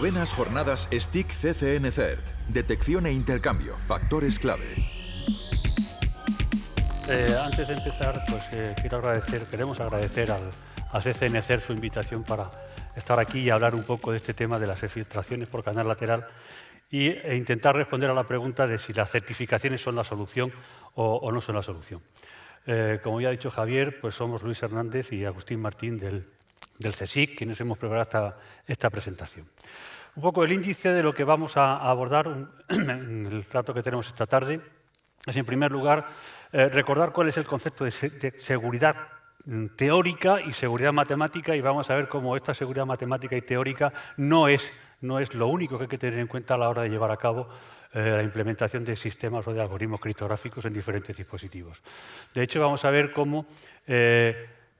Novenas jornadas STIC CCN-CERT. Detección e intercambio, factores clave. Antes de empezar, pues queremos agradecer al CCN-CERT su invitación para estar aquí y hablar un poco de este tema de las filtraciones por canal lateral e intentar responder a la pregunta de si las certificaciones son la solución o no son la solución. Como ya ha dicho Javier, pues somos Luis Hernández y Agustín Martín del CSIC, quienes hemos preparado esta presentación. Un poco el índice de lo que vamos a abordar en el rato que tenemos esta tarde es, en primer lugar, recordar cuál es el concepto de seguridad teórica y seguridad matemática, y vamos a ver cómo esta seguridad matemática y teórica no es lo único que hay que tener en cuenta a la hora de llevar a cabo la implementación de sistemas o de algoritmos criptográficos en diferentes dispositivos. De hecho, vamos a ver cómo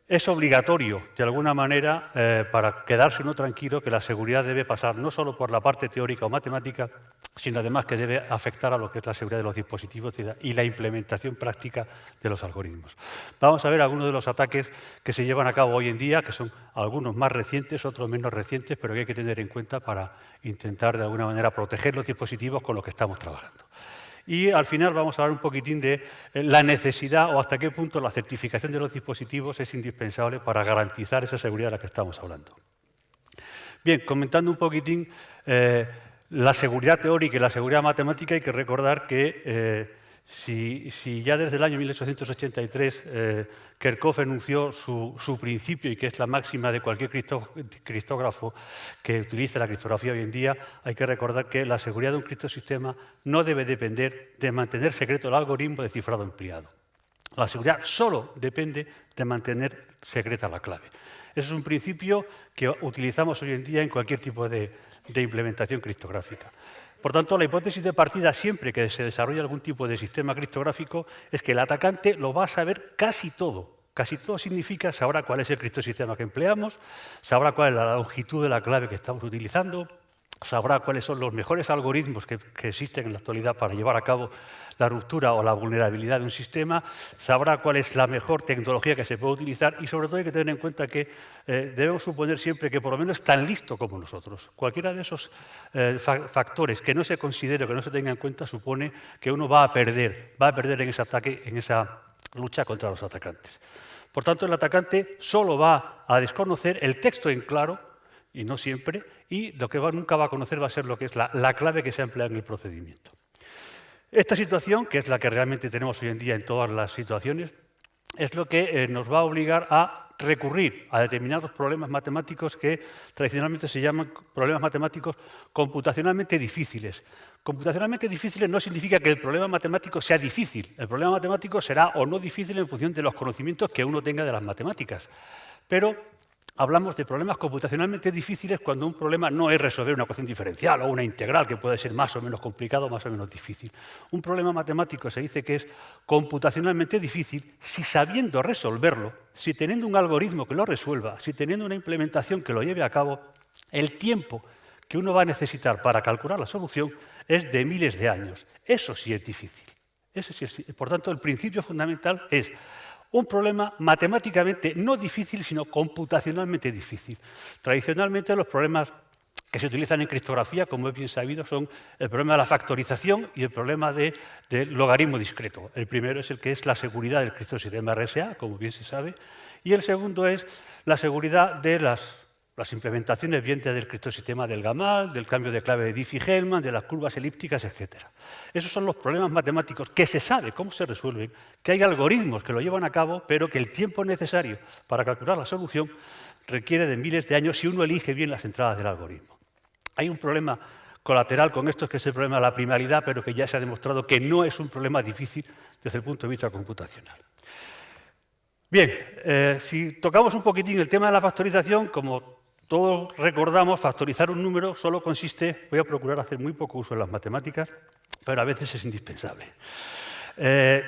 es obligatorio, de alguna manera, para quedarse uno tranquilo, que la seguridad debe pasar no solo por la parte teórica o matemática, sino además que debe afectar a lo que es la seguridad de los dispositivos y la implementación práctica de los algoritmos. Vamos a ver algunos de los ataques que se llevan a cabo hoy en día, que son algunos más recientes, otros menos recientes, pero que hay que tener en cuenta para intentar, de alguna manera, proteger los dispositivos con los que estamos trabajando. Y al final vamos a hablar un poquitín de la necesidad o hasta qué punto la certificación de los dispositivos es indispensable para garantizar esa seguridad de la que estamos hablando. Bien, comentando un poquitín la seguridad teórica y la seguridad matemática, hay que recordar que si ya desde el año 1883 Kerckhoff enunció su principio, y que es la máxima de cualquier criptógrafo que utilice la criptografía hoy en día, hay que recordar que la seguridad de un criptosistema no debe depender de mantener secreto el algoritmo de cifrado empleado. La seguridad solo depende de mantener secreta la clave. Ese es un principio que utilizamos hoy en día en cualquier tipo de implementación criptográfica. Por tanto, la hipótesis de partida, siempre que se desarrolla algún tipo de sistema criptográfico, es que el atacante lo va a saber casi todo. Casi todo significa sabrá cuál es el criptosistema que empleamos, sabrá cuál es la longitud de la clave que estamos utilizando, sabrá cuáles son los mejores algoritmos que existen en la actualidad para llevar a cabo la ruptura o la vulnerabilidad de un sistema, sabrá cuál es la mejor tecnología que se puede utilizar, y sobre todo hay que tener en cuenta que debemos suponer siempre que por lo menos es tan listo como nosotros. Cualquiera de esos factores que no se considere o que no se tenga en cuenta supone que uno va a perder en ese ataque, en esa lucha contra los atacantes. Por tanto, el atacante solo va a desconocer el texto en claro, y no siempre, y lo que nunca va a conocer va a ser lo que es la clave que se ha empleado en el procedimiento. Esta situación, que es la que realmente tenemos hoy en día en todas las situaciones, es lo que nos va a obligar a recurrir a determinados problemas matemáticos que tradicionalmente se llaman problemas matemáticos computacionalmente difíciles. Computacionalmente difíciles no significa que el problema matemático sea difícil. El problema matemático será o no difícil en función de los conocimientos que uno tenga de las matemáticas. Pero hablamos de problemas computacionalmente difíciles cuando un problema no es resolver una ecuación diferencial o una integral, que puede ser más o menos complicado o más o menos difícil. Un problema matemático se dice que es computacionalmente difícil si, sabiendo resolverlo, si teniendo un algoritmo que lo resuelva, si teniendo una implementación que lo lleve a cabo, el tiempo que uno va a necesitar para calcular la solución es de miles de años. Eso sí es difícil. Por tanto, el principio fundamental es un problema matemáticamente no difícil, sino computacionalmente difícil. Tradicionalmente, los problemas que se utilizan en criptografía, como es bien sabido, son el problema de la factorización y el problema del logaritmo discreto. El primero es el que es la seguridad del criptosistema RSA, como bien se sabe, y el segundo es la seguridad de las implementaciones bien del criptosistema del Gamal, del cambio de clave de Diffie-Hellman, de las curvas elípticas, etc. Esos son los problemas matemáticos que se sabe cómo se resuelven, que hay algoritmos que lo llevan a cabo, pero que el tiempo necesario para calcular la solución requiere de miles de años si uno elige bien las entradas del algoritmo. Hay un problema colateral con esto, que es el problema de la primalidad, pero que ya se ha demostrado que no es un problema difícil desde el punto de vista computacional. Bien, si tocamos un poquitín el tema de la factorización, como todos recordamos, factorizar un número solo consiste, voy a procurar hacer muy poco uso de las matemáticas, pero a veces es indispensable.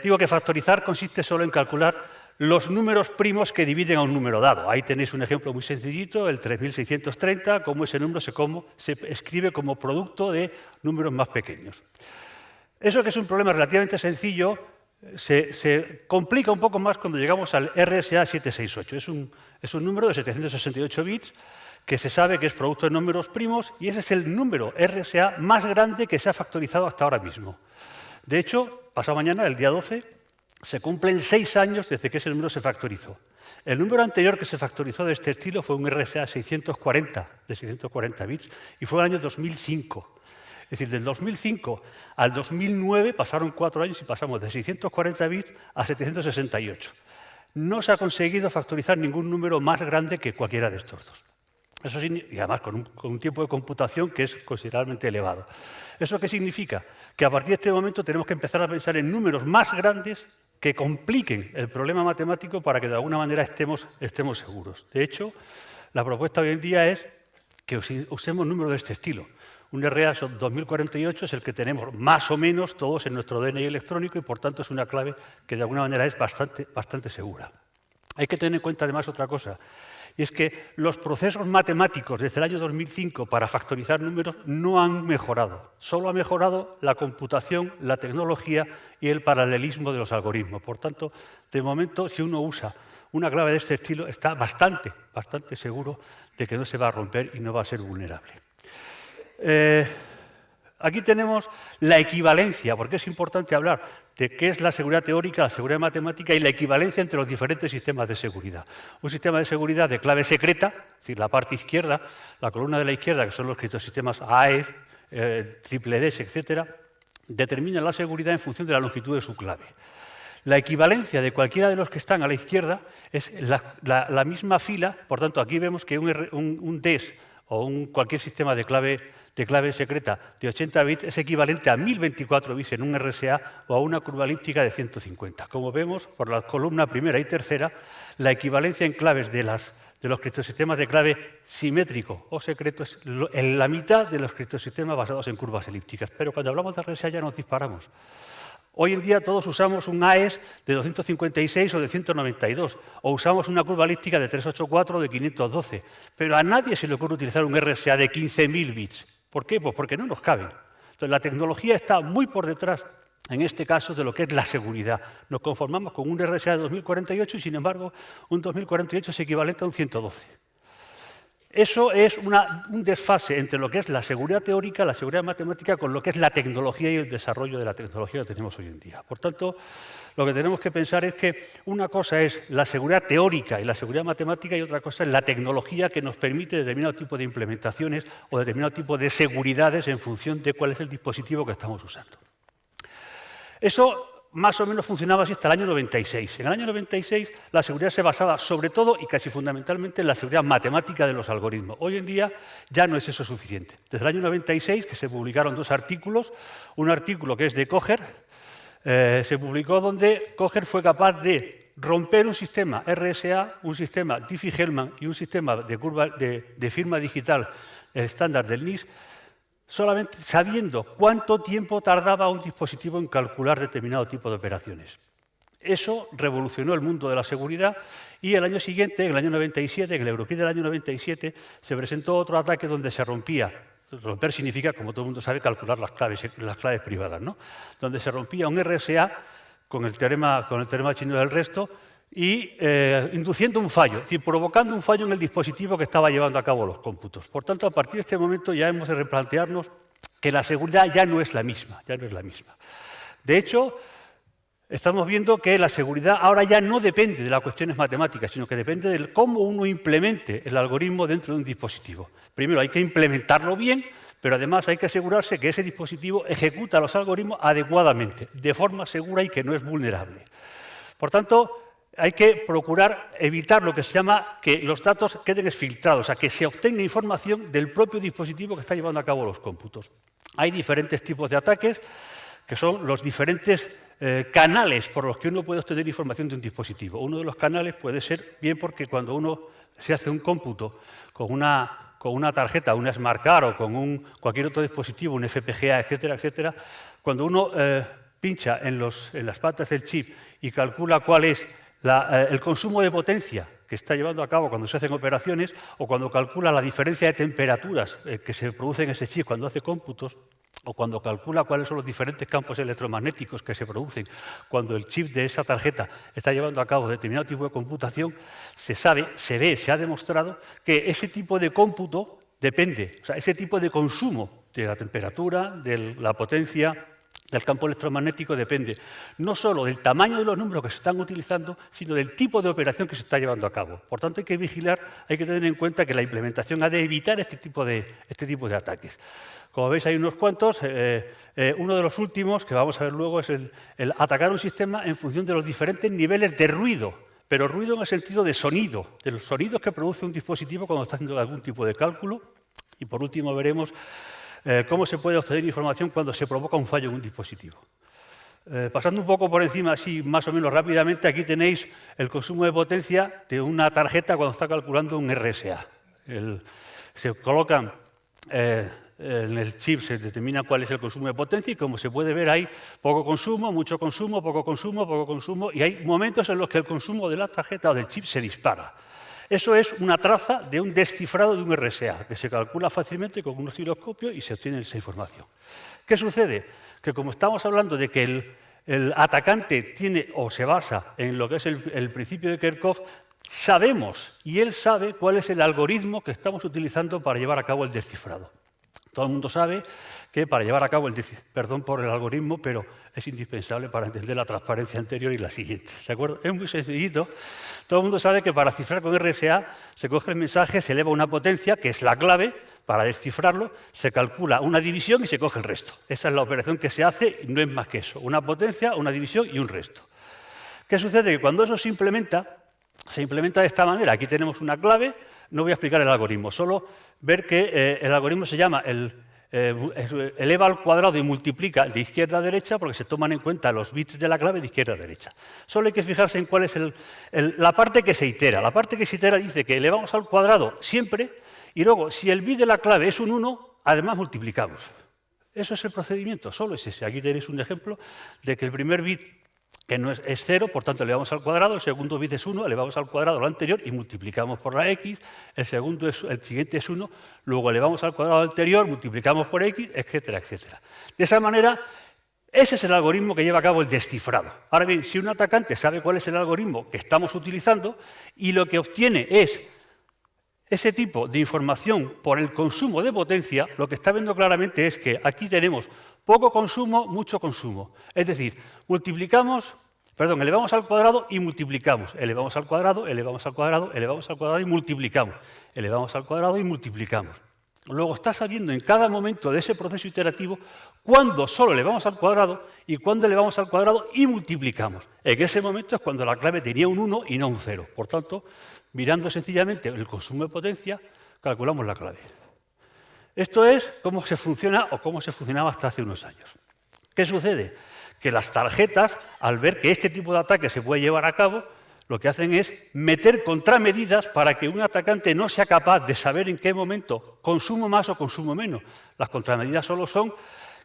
Digo que factorizar consiste solo en calcular los números primos que dividen a un número dado. Ahí tenéis un ejemplo muy sencillito, el 3630, cómo ese número se escribe como producto de números más pequeños. Eso, que es un problema relativamente sencillo, se complica un poco más cuando llegamos al RSA 768. Es un número de 768 bits que se sabe que es producto de números primos y ese es el número RSA más grande que se ha factorizado hasta ahora mismo. De hecho, pasado mañana, el día 12, se cumplen 6 años desde que ese número se factorizó. El número anterior que se factorizó de este estilo fue un RSA 640, de 640 bits, y fue en el año 2005. Es decir, del 2005 al 2009 pasaron 4 años y pasamos de 640 bits a 768. No se ha conseguido factorizar ningún número más grande que cualquiera de estos dos. Eso sí, y además con un tiempo de computación que es considerablemente elevado. ¿Eso qué significa? Que a partir de este momento tenemos que empezar a pensar en números más grandes que compliquen el problema matemático para que de alguna manera estemos seguros. De hecho, la propuesta hoy en día es que usemos números de este estilo. Un RSA 2048 es el que tenemos más o menos todos en nuestro DNI electrónico y por tanto es una clave que de alguna manera es bastante segura. Hay que tener en cuenta además otra cosa, y es que los procesos matemáticos desde el año 2005 para factorizar números no han mejorado. Solo ha mejorado la computación, la tecnología y el paralelismo de los algoritmos. Por tanto, de momento, si uno usa una clave de este estilo, está bastante seguro de que no se va a romper y no va a ser vulnerable. Aquí tenemos la equivalencia, porque es importante hablar de qué es la seguridad teórica, la seguridad matemática y la equivalencia entre los diferentes sistemas de seguridad. Un sistema de seguridad de clave secreta, es decir, la parte izquierda, la columna de la izquierda, que son los criptosistemas AES, triple DS, etc., determina la seguridad en función de la longitud de su clave. La equivalencia de cualquiera de los que están a la izquierda es la misma fila, por tanto, aquí vemos que un DES o cualquier sistema de clave secreta de 80 bits es equivalente a 1024 bits en un RSA o a una curva elíptica de 150. Como vemos, por la columna primera y tercera, la equivalencia en claves de los criptosistemas de clave simétrico o secreto es en la mitad de los criptosistemas basados en curvas elípticas. Pero cuando hablamos de RSA ya nos disparamos. Hoy en día todos usamos un AES de 256 o de 192, o usamos una curva elíptica de 384 o de 512, pero a nadie se le ocurre utilizar un RSA de 15.000 bits. ¿Por qué? Pues porque no nos caben. Entonces, la tecnología está muy por detrás, en este caso, de lo que es la seguridad. Nos conformamos con un RSA de 2048 y, sin embargo, un 2048 es equivalente a un 112. Eso es un desfase entre lo que es la seguridad teórica, la seguridad matemática, con lo que es la tecnología y el desarrollo de la tecnología que tenemos hoy en día. Por tanto, lo que tenemos que pensar es que una cosa es la seguridad teórica y la seguridad matemática y otra cosa es la tecnología que nos permite determinado tipo de implementaciones o determinado tipo de seguridades en función de cuál es el dispositivo que estamos usando. Eso más o menos funcionaba así hasta el año 96. En el año 96 la seguridad se basaba sobre todo y casi fundamentalmente en la seguridad matemática de los algoritmos. Hoy en día ya no es eso suficiente. Desde el año 96 que se publicaron 2 artículos, un artículo que es de Coger, se publicó donde Coger fue capaz de romper un sistema RSA, un sistema Diffie-Hellman y un sistema de firma digital estándar del NIST, solamente sabiendo cuánto tiempo tardaba un dispositivo en calcular determinado tipo de operaciones. Eso revolucionó el mundo de la seguridad y el año siguiente, en el año 97, en el Eurokit del año 97, se presentó otro ataque donde se rompía. Romper significa, como todo el mundo sabe, calcular las claves privadas, ¿no? Donde se rompía un RSA con el teorema chino del resto y induciendo un fallo, es decir, provocando un fallo en el dispositivo que estaba llevando a cabo los cómputos. Por tanto, a partir de este momento ya hemos de replantearnos que la seguridad ya no es la misma. De hecho, estamos viendo que la seguridad ahora ya no depende de las cuestiones matemáticas, sino que depende de cómo uno implemente el algoritmo dentro de un dispositivo. Primero hay que implementarlo bien, pero además hay que asegurarse que ese dispositivo ejecuta los algoritmos adecuadamente, de forma segura y que no es vulnerable. Por tanto, hay que procurar evitar lo que se llama que los datos queden exfiltrados, o sea, que se obtenga información del propio dispositivo que está llevando a cabo los cómputos. Hay diferentes tipos de ataques, que son los diferentes canales por los que uno puede obtener información de un dispositivo. Uno de los canales puede ser bien porque cuando uno se hace un cómputo con una tarjeta, un Smart Card o con cualquier otro dispositivo, un FPGA, etcétera, etcétera, cuando uno pincha en las patas del chip y calcula cuál es el consumo de potencia que está llevando a cabo cuando se hacen operaciones o cuando calcula la diferencia de temperaturas que se produce en ese chip cuando hace cómputos, o cuando calcula cuáles son los diferentes campos electromagnéticos que se producen cuando el chip de esa tarjeta está llevando a cabo determinado tipo de computación, se sabe, se ve, se ha demostrado que ese tipo de cómputo depende, o sea, ese tipo de consumo de la temperatura, de la potencia, del campo electromagnético depende no solo del tamaño de los números que se están utilizando, sino del tipo de operación que se está llevando a cabo. Por tanto, hay que vigilar, hay que tener en cuenta que la implementación ha de evitar este tipo de ataques. Como veis, hay unos cuantos. Uno de los últimos, que vamos a ver luego, es el atacar un sistema en función de los diferentes niveles de ruido, pero ruido en el sentido de sonido, de los sonidos que produce un dispositivo cuando está haciendo algún tipo de cálculo. Y por último veremos cómo se puede obtener información cuando se provoca un fallo en un dispositivo. Pasando un poco por encima, así más o menos rápidamente, aquí tenéis el consumo de potencia de una tarjeta cuando está calculando un RSA. Se colocan en el chip, se determina cuál es el consumo de potencia y como se puede ver hay poco consumo, mucho consumo, poco consumo, poco consumo y hay momentos en los que el consumo de la tarjeta o del chip se dispara. Eso es una traza de un descifrado de un RSA, que se calcula fácilmente con un osciloscopio y se obtiene esa información. ¿Qué sucede? Que como estamos hablando de que el atacante tiene o se basa en lo que es el principio de Kerckhoff, sabemos, y él sabe, cuál es el algoritmo que estamos utilizando para llevar a cabo el descifrado. Todo el mundo sabe que para llevar a cabo perdón por el algoritmo, pero es indispensable para entender la transparencia anterior y la siguiente. ¿De acuerdo? Es muy sencillito. Todo el mundo sabe que para cifrar con RSA se coge el mensaje, se eleva una potencia, que es la clave, para descifrarlo, se calcula una división y se coge el resto. Esa es la operación que se hace y no es más que eso. Una potencia, una división y un resto. ¿Qué sucede? Que cuando eso se implementa de esta manera. Aquí tenemos una clave, no voy a explicar el algoritmo, solo ver que el algoritmo se llama eleva al cuadrado y multiplica de izquierda a derecha porque se toman en cuenta los bits de la clave de izquierda a derecha. Solo hay que fijarse en cuál es la parte que se itera. La parte que se itera dice que elevamos al cuadrado siempre y luego, si el bit de la clave es un 1, además multiplicamos. Eso es el procedimiento, solo es ese. Aquí tenéis un ejemplo de que el primer bit que no es 0, por tanto elevamos al cuadrado, el segundo bit es 1, elevamos al cuadrado lo anterior y multiplicamos por la x, el siguiente es 1, luego elevamos al cuadrado anterior, multiplicamos por x, etcétera, etcétera. De esa manera, ese es el algoritmo que lleva a cabo el descifrado. Ahora bien, si un atacante sabe cuál es el algoritmo que estamos utilizando y lo que obtiene es ese tipo de información por el consumo de potencia, lo que está viendo claramente es que aquí tenemos poco consumo, mucho consumo. Es decir, elevamos al cuadrado y multiplicamos. Elevamos al cuadrado, elevamos al cuadrado, elevamos al cuadrado y multiplicamos. Elevamos al cuadrado y multiplicamos. Luego está sabiendo en cada momento de ese proceso iterativo cuándo solo elevamos al cuadrado y cuándo elevamos al cuadrado y multiplicamos. En ese momento es cuando la clave tenía un 1 y no un 0. Por tanto, mirando sencillamente el consumo de potencia, calculamos la clave. Esto es cómo se funciona o cómo se funcionaba hasta hace unos años. ¿Qué sucede? Que las tarjetas, al ver que este tipo de ataque se puede llevar a cabo, lo que hacen es meter contramedidas para que un atacante no sea capaz de saber en qué momento consumo más o consumo menos. Las contramedidas solo son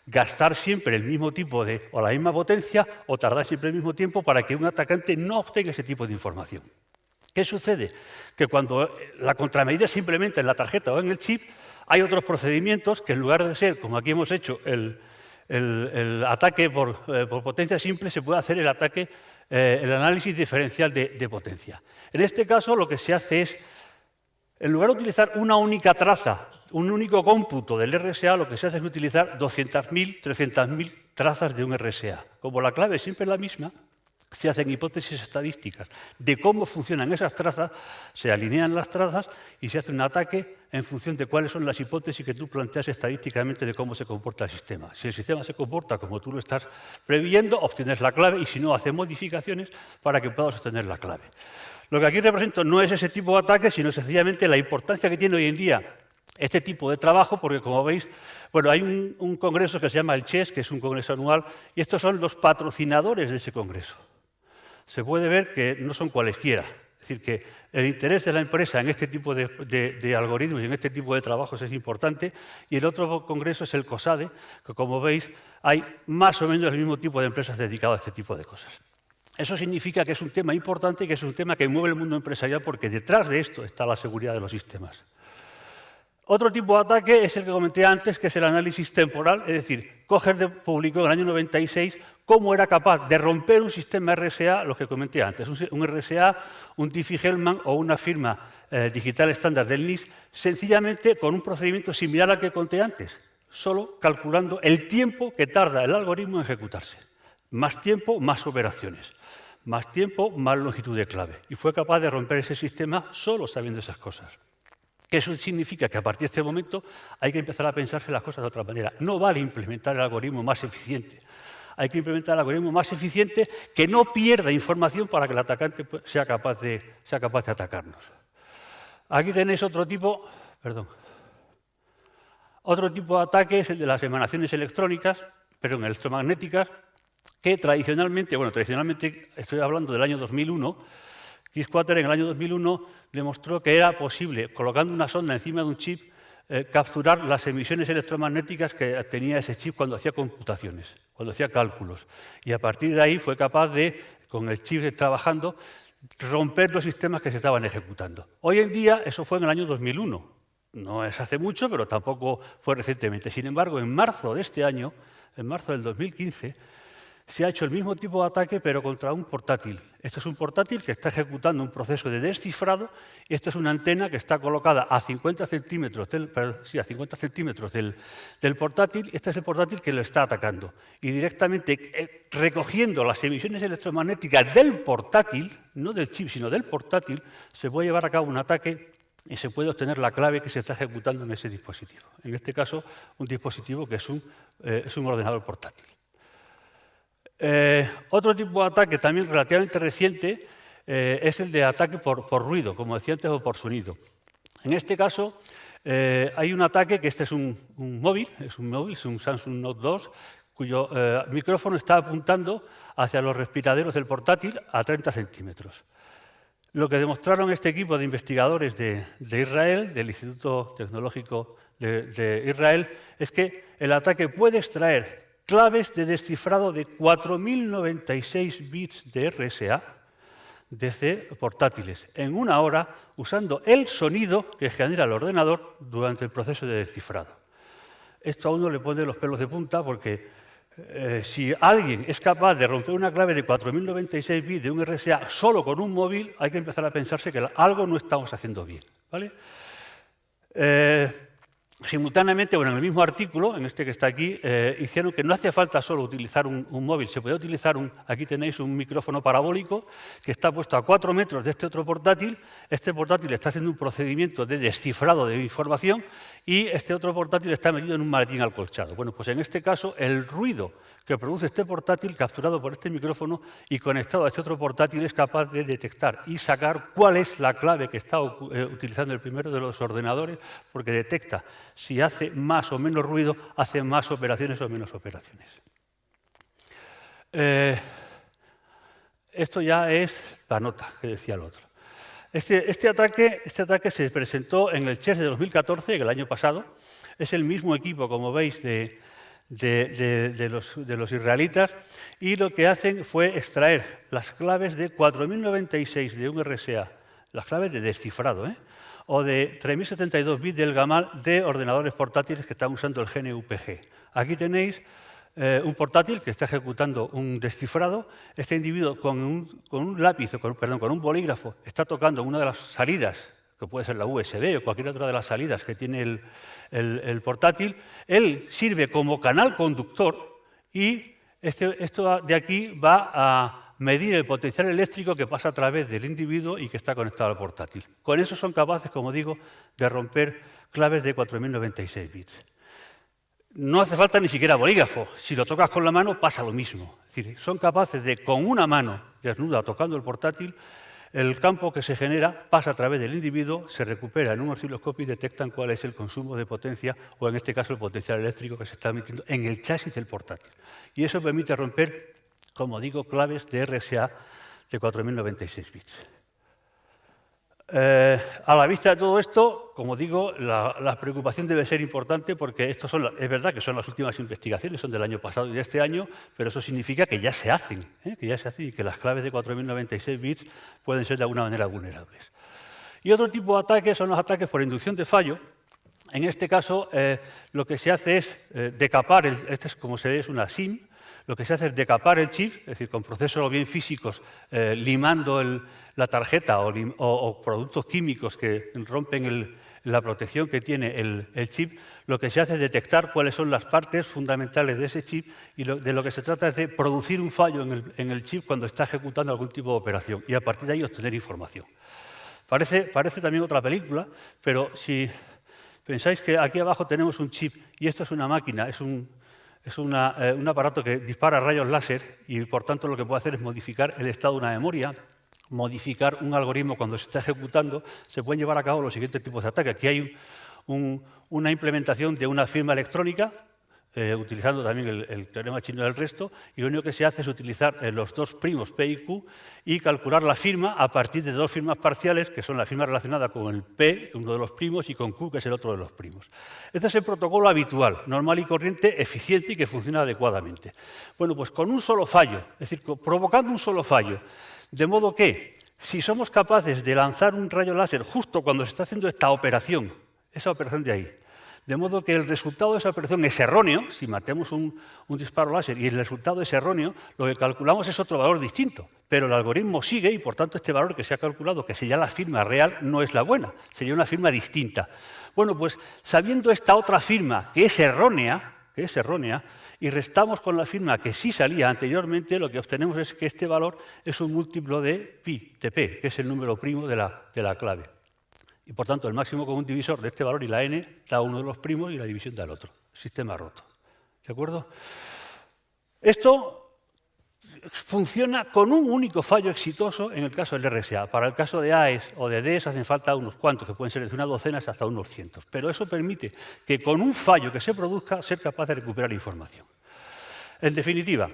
gastar siempre el mismo tipo o la misma potencia o tardar siempre el mismo tiempo para que un atacante no obtenga ese tipo de información. ¿Qué sucede? Que cuando la contramedida se implementa en la tarjeta o en el chip, hay otros procedimientos que en lugar de ser, como aquí hemos hecho, el ataque por potencia simple, se puede hacer el análisis diferencial de potencia. En este caso, lo que se hace es, en lugar de utilizar una única traza, un único cómputo del RSA, lo que se hace es utilizar 200.000, 300.000 trazas de un RSA. Como la clave siempre es la misma, se hacen hipótesis estadísticas de cómo funcionan esas trazas, se alinean las trazas y se hace un ataque en función de cuáles son las hipótesis que tú planteas estadísticamente de cómo se comporta el sistema. Si el sistema se comporta como tú lo estás previendo, obtienes la clave y si no, haces modificaciones para que puedas obtener la clave. Lo que aquí represento no es ese tipo de ataque, sino sencillamente la importancia que tiene hoy en día este tipo de trabajo, porque como veis, bueno, hay un congreso que se llama el CHES, que es un congreso anual, y estos son los patrocinadores de ese congreso. Se puede ver que no son cualesquiera. Es decir, que el interés de la empresa en este tipo de algoritmos y en este tipo de trabajos es importante. Y el otro congreso es el COSADE, que como veis hay más o menos el mismo tipo de empresas dedicadas a este tipo de cosas. Eso significa que es un tema importante y que es un tema que mueve el mundo empresarial porque detrás de esto está la seguridad de los sistemas. Otro tipo de ataque es el que comenté antes, que es el análisis temporal, es decir, Coger publicó en el año 96 cómo era capaz de romper un sistema RSA, lo que comenté antes, un RSA, un Diffie-Hellman o una firma digital estándar del NIST, sencillamente con un procedimiento similar al que conté antes, solo calculando el tiempo que tarda el algoritmo en ejecutarse. Más tiempo, más operaciones. Más tiempo, más longitud de clave. Y fue capaz de romper ese sistema solo sabiendo esas cosas. Eso significa que a partir de este momento hay que empezar a pensarse las cosas de otra manera. No vale implementar el algoritmo más eficiente. Hay que implementar el algoritmo más eficiente que no pierda información para que el atacante sea capaz de atacarnos. Aquí tenéis otro tipo de ataque, es el de las emanaciones electromagnéticas, que tradicionalmente estoy hablando del año 2001, Kicksquatter en el año 2001 demostró que era posible, colocando una sonda encima de un chip, capturar las emisiones electromagnéticas que tenía ese chip cuando hacía computaciones, cuando hacía cálculos. Y a partir de ahí fue capaz de, con el chip trabajando, romper los sistemas que se estaban ejecutando. Hoy en día, eso fue en el año 2001. No es hace mucho, pero tampoco fue recientemente. Sin embargo, en marzo de este año, en marzo del 2015, se ha hecho el mismo tipo de ataque, pero contra un portátil. Este es un portátil que está ejecutando un proceso de descifrado y esta es una antena que está colocada a 50 centímetros del portátil. Este es el portátil que lo está atacando. Y directamente recogiendo las emisiones electromagnéticas del portátil, no del chip, sino del portátil, se puede llevar a cabo un ataque y se puede obtener la clave que se está ejecutando en ese dispositivo. En este caso, un dispositivo que es un ordenador portátil. Otro tipo de ataque también relativamente reciente es el de ataque por ruido, como decía antes, o por sonido. En este caso hay un ataque que este es un móvil, es un Samsung Note 2, cuyo micrófono está apuntando hacia los respiraderos del portátil a 30 centímetros. Lo que demostraron este equipo de investigadores de Israel, del Instituto Tecnológico de Israel, es que el ataque puede extraer claves de descifrado de 4096 bits de RSA desde portátiles en una hora usando el sonido que genera el ordenador durante el proceso de descifrado. Esto a uno le pone los pelos de punta porque si alguien es capaz de romper una clave de 4096 bits de un RSA solo con un móvil, hay que empezar a pensarse que algo no estamos haciendo bien, ¿vale? Simultáneamente, en el mismo artículo, en este que está aquí, hicieron que no hacía falta solo utilizar un móvil, se podía utilizar aquí tenéis un micrófono parabólico que está puesto a 4 metros de este otro portátil. Este portátil está haciendo un procedimiento de descifrado de información y este otro portátil está metido en un maletín acolchado. Bueno, pues en este caso, el ruido que produce este portátil, capturado por este micrófono y conectado a este otro portátil, es capaz de detectar y sacar cuál es la clave que está utilizando el primero de los ordenadores, porque detecta si hace más o menos ruido, hace más operaciones o menos operaciones. Esto ya es la nota que decía el otro. Este ataque se presentó en el CHES de 2014, el año pasado. Es el mismo equipo, como veis, de los israelitas, y lo que hacen fue extraer las claves de 4096 de un RSA, las claves de descifrado, o de 3072 bits del gamal de ordenadores portátiles que están usando el GNU-PG. Aquí tenéis un portátil que está ejecutando un descifrado. Este individuo con un lápiz, con un bolígrafo, está tocando una de las salidas, que puede ser la USB o cualquier otra de las salidas que tiene el portátil. Él sirve como canal conductor y esto de aquí va a medir el potencial eléctrico que pasa a través del individuo y que está conectado al portátil. Con eso son capaces, como digo, de romper claves de 4096 bits. No hace falta ni siquiera bolígrafo. Si lo tocas con la mano, pasa lo mismo. Es decir, son capaces de, con una mano desnuda tocando el portátil, el campo que se genera pasa a través del individuo, se recupera en un osciloscopio y detectan cuál es el consumo de potencia, o en este caso el potencial eléctrico que se está emitiendo en el chasis del portátil. Y eso permite romper, como digo, claves de RSA de 4096 bits. A la vista de todo esto, como digo, la preocupación debe ser importante porque es verdad que son las últimas investigaciones, son del año pasado y de este año, pero eso significa que ya se hacen, y que las claves de 4096 bits pueden ser de alguna manera vulnerables. Y otro tipo de ataques son los ataques por inducción de fallo. En este caso, lo que se hace es decapar, este es como se ve, es una SIM. Lo que se hace es decapar el chip, es decir, con procesos o bien físicos, limando la tarjeta o productos químicos que rompen la protección que tiene el chip. Lo que se hace es detectar cuáles son las partes fundamentales de ese chip y de lo que se trata es de producir un fallo en el chip cuando está ejecutando algún tipo de operación y a partir de ahí obtener información. Parece también otra película, pero si pensáis que aquí abajo tenemos un chip y esto es una máquina, es un aparato que dispara rayos láser y, por tanto, lo que puede hacer es modificar el estado de una memoria, modificar un algoritmo cuando se está ejecutando, se pueden llevar a cabo los siguientes tipos de ataques. Aquí hay una implementación de una firma electrónica, utilizando también el teorema chino del resto, y lo único que se hace es utilizar los dos primos P y Q y calcular la firma a partir de dos firmas parciales, que son la firma relacionada con el P, uno de los primos, y con Q, que es el otro de los primos. Este es el protocolo habitual, normal y corriente, eficiente y que funciona adecuadamente. Bueno, pues con un solo fallo, es decir, provocando un solo fallo, de modo que si somos capaces de lanzar un rayo láser justo cuando se está haciendo esta operación, esa operación de ahí, de modo que el resultado de esa operación es erróneo, si matemos un disparo láser y el resultado es erróneo, lo que calculamos es otro valor distinto, pero el algoritmo sigue y, por tanto, este valor que se ha calculado, que sería la firma real, no es la buena, sería una firma distinta. Bueno, pues sabiendo esta otra firma que es errónea, y restamos con la firma que sí salía anteriormente, lo que obtenemos es que este valor es un múltiplo de pi, de p, que es el número primo de la clave. Y, por tanto, el máximo común divisor de este valor y la n da uno de los primos y la división da el otro. Sistema roto. ¿De acuerdo? Esto funciona con un único fallo exitoso en el caso del RSA. Para el caso de AES o de DES hacen falta unos cuantos, que pueden ser desde una docena hasta unos cientos. Pero eso permite que con un fallo que se produzca, ser capaz de recuperar información. En definitiva,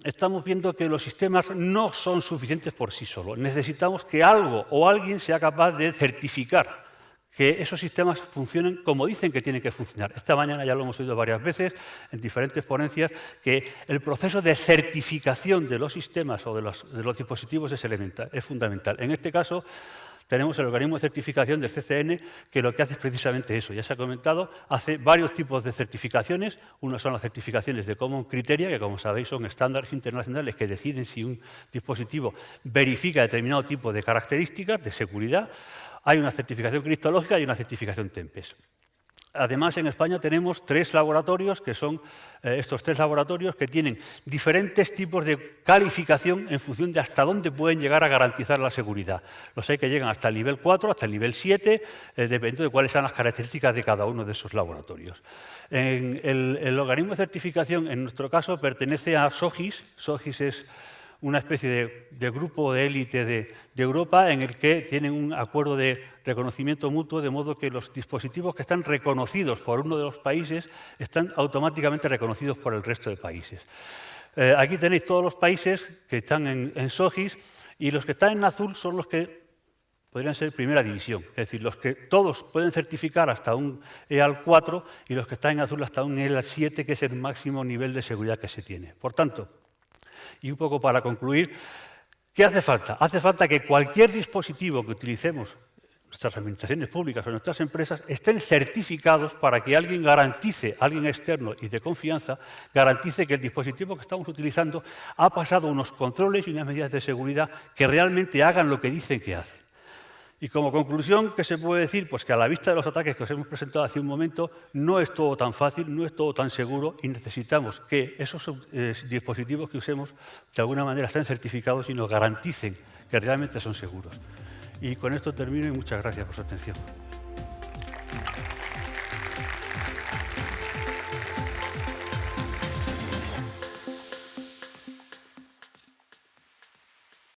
estamos viendo que los sistemas no son suficientes por sí solos. Necesitamos que algo o alguien sea capaz de certificar que esos sistemas funcionen como dicen que tienen que funcionar. Esta mañana ya lo hemos oído varias veces en diferentes ponencias, que el proceso de certificación de los sistemas o de los dispositivos es fundamental. En este caso, tenemos el organismo de certificación del CCN, que lo que hace es precisamente eso. Ya se ha comentado, hace varios tipos de certificaciones. Unas son las certificaciones de Common Criteria, que, como sabéis, son estándares internacionales que deciden si un dispositivo verifica determinado tipo de características de seguridad. Hay una certificación criptológica y una certificación TEMPES. Además, en España tenemos tres laboratorios, que son estos tres laboratorios que tienen diferentes tipos de calificación en función de hasta dónde pueden llegar a garantizar la seguridad. Los hay que llegan hasta el nivel 4, hasta el nivel 7, dependiendo de cuáles sean las características de cada uno de esos laboratorios. El organismo de certificación, en nuestro caso, pertenece a SOGIS. SOGIS es una especie de grupo de élite de Europa en el que tienen un acuerdo de reconocimiento mutuo, de modo que los dispositivos que están reconocidos por uno de los países están automáticamente reconocidos por el resto de países. Aquí tenéis todos los países que están en SOGIS y los que están en azul son los que podrían ser primera división, es decir, los que todos pueden certificar hasta un EAL4 y los que están en azul hasta un EAL7, que es el máximo nivel de seguridad que se tiene. Por tanto, y un poco para concluir, ¿qué hace falta? Hace falta que cualquier dispositivo que utilicemos, nuestras administraciones públicas o nuestras empresas, estén certificados para que alguien garantice, alguien externo y de confianza, garantice que el dispositivo que estamos utilizando ha pasado unos controles y unas medidas de seguridad que realmente hagan lo que dicen que hacen. Y como conclusión, ¿qué se puede decir? Pues que a la vista de los ataques que os hemos presentado hace un momento, no es todo tan fácil, no es todo tan seguro y necesitamos que esos dispositivos que usemos de alguna manera estén certificados y nos garanticen que realmente son seguros. Y con esto termino y muchas gracias por su atención.